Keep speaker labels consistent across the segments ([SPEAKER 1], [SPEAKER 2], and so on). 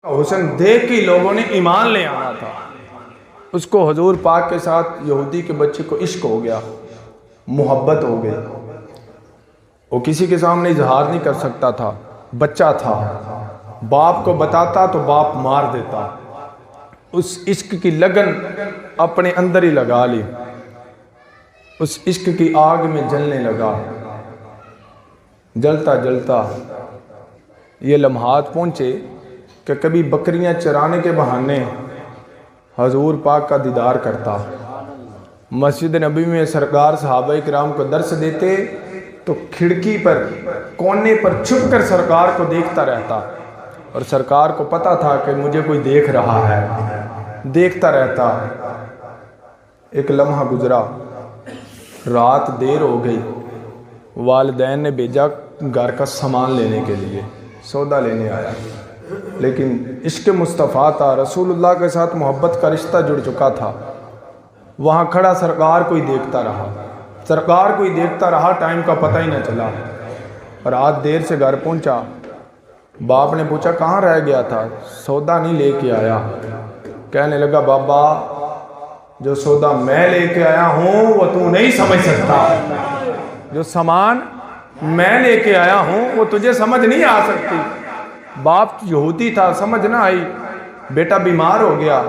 [SPEAKER 1] حسن دیکھ کے لوگوں نے ایمان لے آنا تھا۔ اس کو حضور پاک کے ساتھ یہودی کے بچے کو عشق ہو گیا، محبت ہو گئی۔ وہ کسی کے سامنے اظہار نہیں کر سکتا تھا، بچہ تھا، باپ کو بتاتا تو باپ مار دیتا۔ اس عشق کی لگن اپنے اندر ہی لگا لی، اس عشق کی آگ میں جلنے لگا۔ جلتا جلتا یہ لمحات پہنچے کہ کبھی بکریاں چرانے کے بہانے حضور پاک کا دیدار کرتا، مسجد نبی میں سرکار صحابہ کرام کو درس دیتے تو کھڑکی پر کونے پر چھپ کر سرکار کو دیکھتا رہتا، اور سرکار کو پتا تھا کہ مجھے کوئی دیکھ رہا ہے، دیکھتا رہتا۔ ایک لمحہ گزرا، رات دیر ہو گئی، والدین نے بھیجا گھر کا سامان لینے کے لیے، سودا لینے آیا، لیکن عشق مصطفیٰ تھا، رسول اللہ کے ساتھ محبت کا رشتہ جڑ چکا تھا۔ وہاں کھڑا سرکار کوئی دیکھتا رہا، سرکار کوئی دیکھتا رہا، ٹائم کا پتہ ہی نہ چلا۔ رات دیر سے گھر پہنچا، باپ نے پوچھا کہاں رہ گیا تھا؟ سودا نہیں لے کے آیا۔ کہنے لگا بابا جو سودا میں لے کے آیا ہوں وہ تو نہیں سمجھ سکتا، جو سامان میں لے کے آیا ہوں وہ تجھے سمجھ نہیں آ سکتی۔ باپ یہودی تھا، سمجھ نہ آئی، بیٹا بیمار ہو گیا۔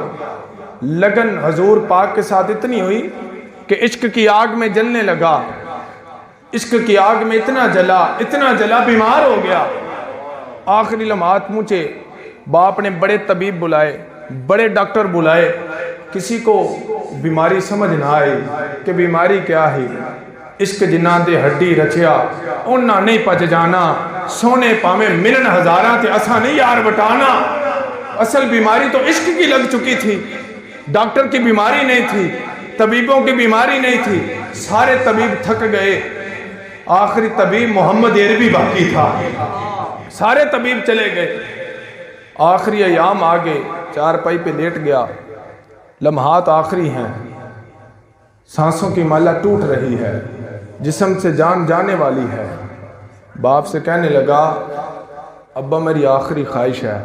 [SPEAKER 1] لگن حضور پاک کے ساتھ اتنی ہوئی کہ عشق کی آگ میں جلنے لگا، عشق کی آگ میں اتنا جلا بیمار ہو گیا۔ آخری لمحات پہنچے، باپ نے بڑے طبیب بلائے، بڑے ڈاکٹر بلائے، کسی کو بیماری سمجھ نہ آئی کہ بیماری کیا ہے۔ عشق جنہ دے ہڈی رچیا انہاں نہیں پچ جانا، سونے پامے ملن ہزاراں تے اساں نہیں یار بٹانا۔ اصل بیماری تو عشق کی لگ چکی تھی، ڈاکٹر کی بیماری نہیں تھی، طبیبوں کی بیماری نہیں تھی، سارے طبیب تھک گئے، آخری طبیب محمد عربی باقی تھا، سارے طبیب چلے گئے۔ آخری ایام آگے، چارپائی پہ لیٹ گیا، لمحات آخری ہیں، سانسوں کی مالا ٹوٹ رہی ہے، جسم سے جان جانے والی ہے۔ باپ سے کہنے لگا ابا میری آخری خواہش ہے،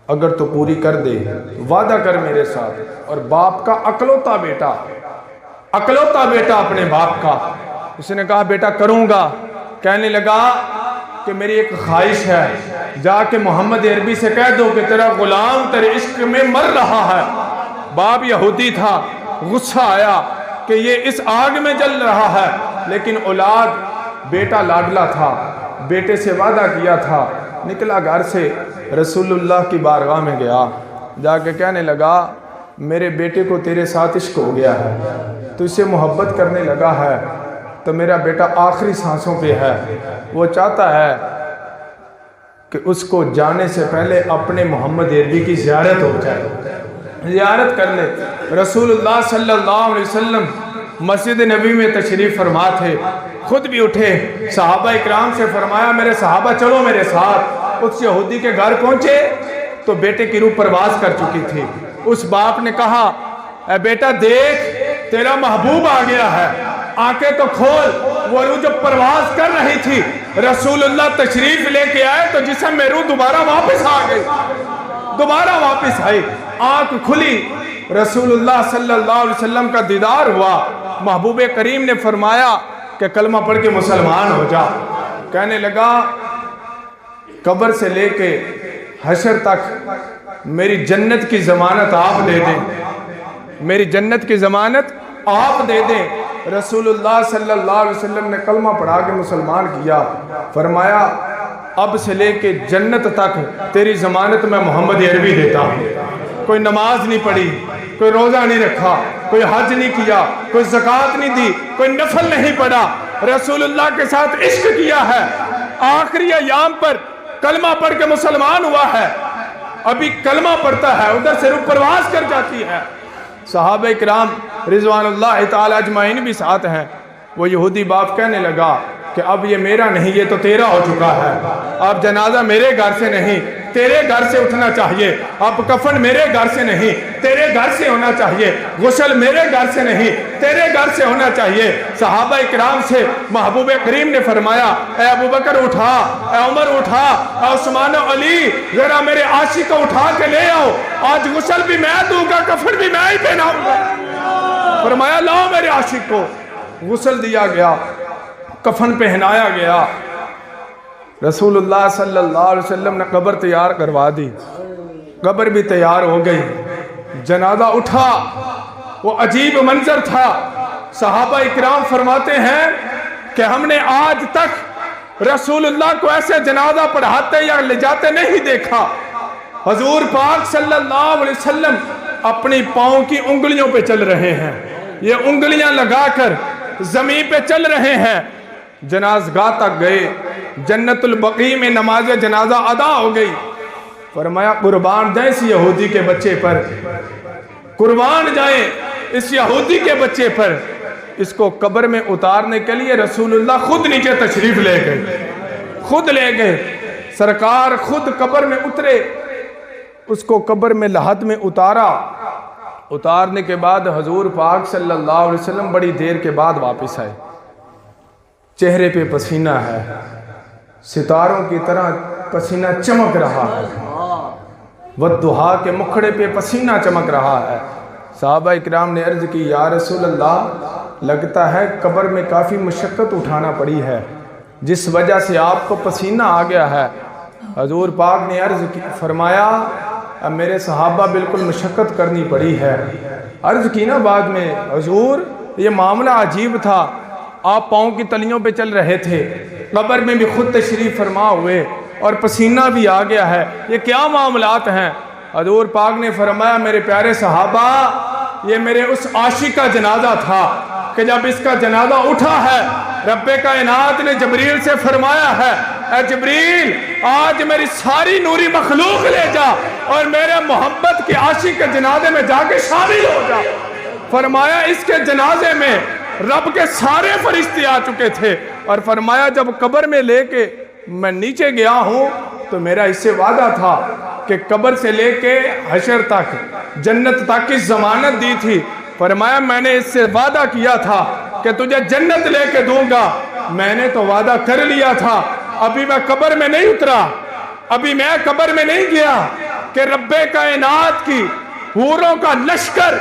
[SPEAKER 1] اگر تو پوری کر دے وعدہ کر میرے ساتھ۔ اور باپ کا اکلوتا بیٹا اپنے باپ کا، اس نے کہا بیٹا کروں گا۔ کہنے لگا کہ میری ایک خواہش ہے، جا کے محمد عربی سے کہہ دو کہ تیرا غلام تیرے عشق میں مر رہا ہے۔ باپ یہودی تھا، غصہ آیا کہ یہ اس آگ میں جل رہا ہے، لیکن اولاد بیٹا لاڈلا تھا، بیٹے سے وعدہ کیا تھا۔ نکلا گھر سے، رسول اللہ کی بارگاہ میں گیا، جا کے کہنے لگا میرے بیٹے کو تیرے ساتھ عشق ہو گیا ہے، تو اسے محبت کرنے لگا ہے، تو میرا بیٹا آخری سانسوں پہ ہے، وہ چاہتا ہے کہ اس کو جانے سے پہلے اپنے محمد عربی کی زیارت ہو جائے، زیارت کر لے۔ رسول اللہ صلی اللہ علیہ وسلم مسجد نبی میں تشریف فرما تھے، خود بھی اٹھے، صحابہ اکرام سے فرمایا میرے صحابہ چلو میرے ساتھ۔ اس یہودی کے گھر پہنچے تو بیٹے کی روح پرواز کر چکی تھی۔ اس باپ نے کہا اے بیٹا دیکھ تیرا محبوب آ گیا ہے، آنکھیں تو کھول۔ وہ روح جب پرواز کر رہی تھی، رسول اللہ تشریف لے کے آئے تو جسم میں روح دوبارہ واپس آ گئی، دوبارہ واپس آئی، آنکھ کھلی، رسول اللہ صلی اللہ علیہ وسلم کا دیدار ہوا۔ محبوب کریم نے فرمایا کہ کلمہ پڑھ کے مسلمان ہو جا۔ کہنے لگا قبر سے لے کے حشر تک میری جنت کی ضمانت آپ دے دیں، میری جنت کی ضمانت آپ دے دیں۔ رسول اللہ صلی اللہ علیہ وسلم نے کلمہ پڑھا کے مسلمان کیا، فرمایا اب سے لے کے جنت تک تیری ضمانت میں محمد عربی دیتا ہوں۔ کوئی نماز نہیں پڑھی، کوئی روزہ نہیں رکھا، کوئی حج نہیں کیا، کوئی زکوٰۃ نہیں دی، کوئی نفل نہیں پڑھا، رسول اللہ کے ساتھ عشق کیا ہے، آخری ایام پر کلمہ پڑھ کے مسلمان ہوا ہے، ابھی کلمہ پڑھتا ہے ادھر سے روح پرواز کر جاتی ہے۔ صحابہ کرام رضوان اللہ تعالی اجمعین بھی ساتھ ہیں۔ وہ یہودی باپ کہنے لگا کہ اب یہ میرا نہیں، یہ تو تیرا ہو چکا ہے، اب جنازہ میرے گھر سے نہیں تیرے گھر سے اٹھنا چاہیے، اب کفن میرے گھر سے نہیں تیرے گھر سے ہونا چاہیے، غسل میرے گھر سے نہیں تیرے گھر سے ہونا چاہیے۔ صحابہ اکرام سے محبوب کریم نے فرمایا اے ابو بکر اٹھا، اے عمر اٹھا، اے عثمان و علی ذرا میرے عاشق کو اٹھا کے لے آؤ، آج غسل بھی میں دوں گا کفن بھی میں ہی پہناؤں گا۔ فرمایا لاؤ میرے عاشق کو، غسل دیا گیا، کفن پہنایا گیا۔ رسول اللہ صلی اللہ علیہ وسلم نے قبر تیار کروا دی، قبر بھی تیار ہو گئی، جنازہ اٹھا، وہ عجیب منظر تھا۔ صحابہ اکرام فرماتے ہیں کہ ہم نے آج تک رسول اللہ کو ایسے جنازہ پڑھاتے یا لے جاتے نہیں دیکھا۔ حضور پاک صلی اللہ علیہ وسلم اپنی پاؤں کی انگلیوں پہ چل رہے ہیں، یہ انگلیاں لگا کر زمین پہ چل رہے ہیں۔ جنازگاہ تک گئے، جنت البقیع میں نماز جنازہ ادا ہو گئی۔ فرمایا قربان جائیں اس یہودی کے بچے پر، قربان جائیں اس یہودی کے بچے پر۔ اس کو قبر میں اتارنے کے لیے رسول اللہ خود نیچے تشریف لے گئے، خود لے گئے، سرکار خود قبر میں اترے، اس کو قبر میں لحد میں اتارا۔ اتارنے کے بعد حضور پاک صلی اللہ علیہ وسلم بڑی دیر کے بعد واپس آئے، چہرے پہ پسینہ ہے، ستاروں کی طرح پسینہ چمک رہا ہے، والضحیٰ کے مکھڑے پہ پسینہ چمک رہا ہے۔ صحابہ اکرام نے عرض کی یا رسول اللہ لگتا ہے قبر میں کافی مشقت اٹھانا پڑی ہے جس وجہ سے آپ کو پسینہ آ گیا ہے۔ حضور پاک نے عرض کی، فرمایا اب میرے صحابہ بالکل مشقت کرنی پڑی ہے۔ عرض کی نا بعد میں حضور یہ معاملہ عجیب تھا، آپ پاؤں کی تلیوں پہ چل رہے تھے، قبر میں بھی خود تشریف فرما ہوئے اور پسینہ بھی آ گیا ہے، یہ کیا معاملات ہیں؟ حضور پاک نے فرمایا میرے پیارے صحابہ یہ میرے اس عاشق کا جنازہ تھا کہ جب اس کا جنازہ اٹھا ہے رب کائنات نے جبریل سے فرمایا ہے اے جبریل آج میری ساری نوری مخلوق لے جا اور میرے محبت کے عاشق کے جنازے میں جا کے شامل ہو جا۔ فرمایا اس کے جنازے میں رب کے سارے فرشتے آ چکے تھے، اور فرمایا جب قبر میں لے کے میں نیچے گیا ہوں تو میرا اس سے وعدہ تھا کہ قبر سے لے کے حشر تک جنت تک کی ضمانت دی تھی۔ فرمایا میں نے اس سے وعدہ کیا تھا کہ تجھے جنت لے کے دوں گا، میں نے تو وعدہ کر لیا تھا، ابھی میں قبر میں نہیں اترا، ابھی میں قبر میں نہیں گیا کہ رب کائنات کی حوروں کا لشکر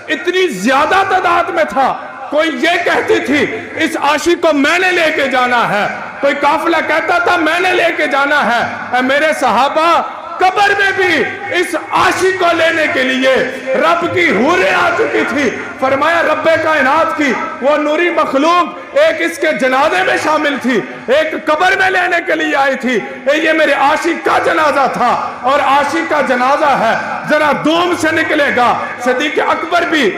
[SPEAKER 1] اتنی زیادہ تعداد میں تھا، کوئی یہ کہتی تھی اس عاشق کو میں نے لے کے جانا ہے، کوئی قافلہ کہتا تھا میں نے لے کے جانا ہے۔ اے میرے صحابہ قبر میں بھی اس عاشق کو لینے کے لیے رب کی حوریں آ چکی تھی۔ فرمایا رب کائنات کی وہ نوری مخلوق ایک اس کے جنازے میں شامل تھی، ایک قبر میں لینے کے لیے آئی تھی۔ یہ میرے عاشق کا جنازہ تھا اور عاشق کا جنازہ ہے، ذرا دوم سے نکلے گا۔ صدیق اکبر بھی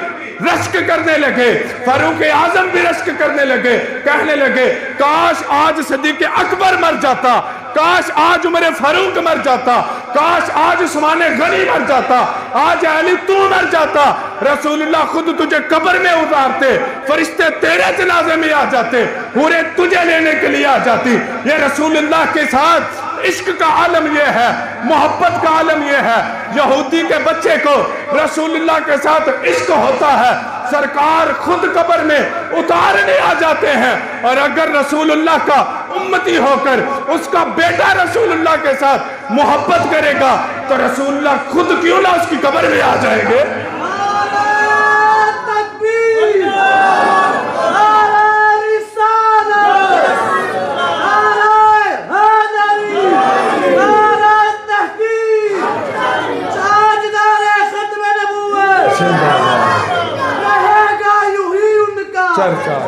[SPEAKER 1] رشک کرنے لگے، فاروق اعظم بھی رشک کرنے لگے، کہنے لگے کاش آج صدیق اکبر مر جاتا، کاش آج عمر فاروق مر جاتا، کاش آج عثمان غنی مر جاتا، آج علی تو مر جاتا، رسول اللہ خود تجھے قبر میں اتارتے، فرشتے تیرے جنازے میں آ جاتے، حوریں تجھے لینے کے لیے آ جاتی۔ یہ رسول اللہ کے ساتھ عشق کا عالم یہ ہے، محبت کا عالم یہ ہے۔ یہودی کے بچے کو رسول اللہ کے ساتھ عشق ہوتا ہے، سرکار خود قبر میں اتارنے آ جاتے ہیں، اور اگر رسول اللہ کا امتی ہو کر اس کا بیٹا رسول اللہ کے ساتھ محبت کرے گا تو رسول اللہ خود کیوں نہ اس کی قبر میں آ جائیں گے۔
[SPEAKER 2] رہے گا یوں ہی ان کا
[SPEAKER 1] چرچا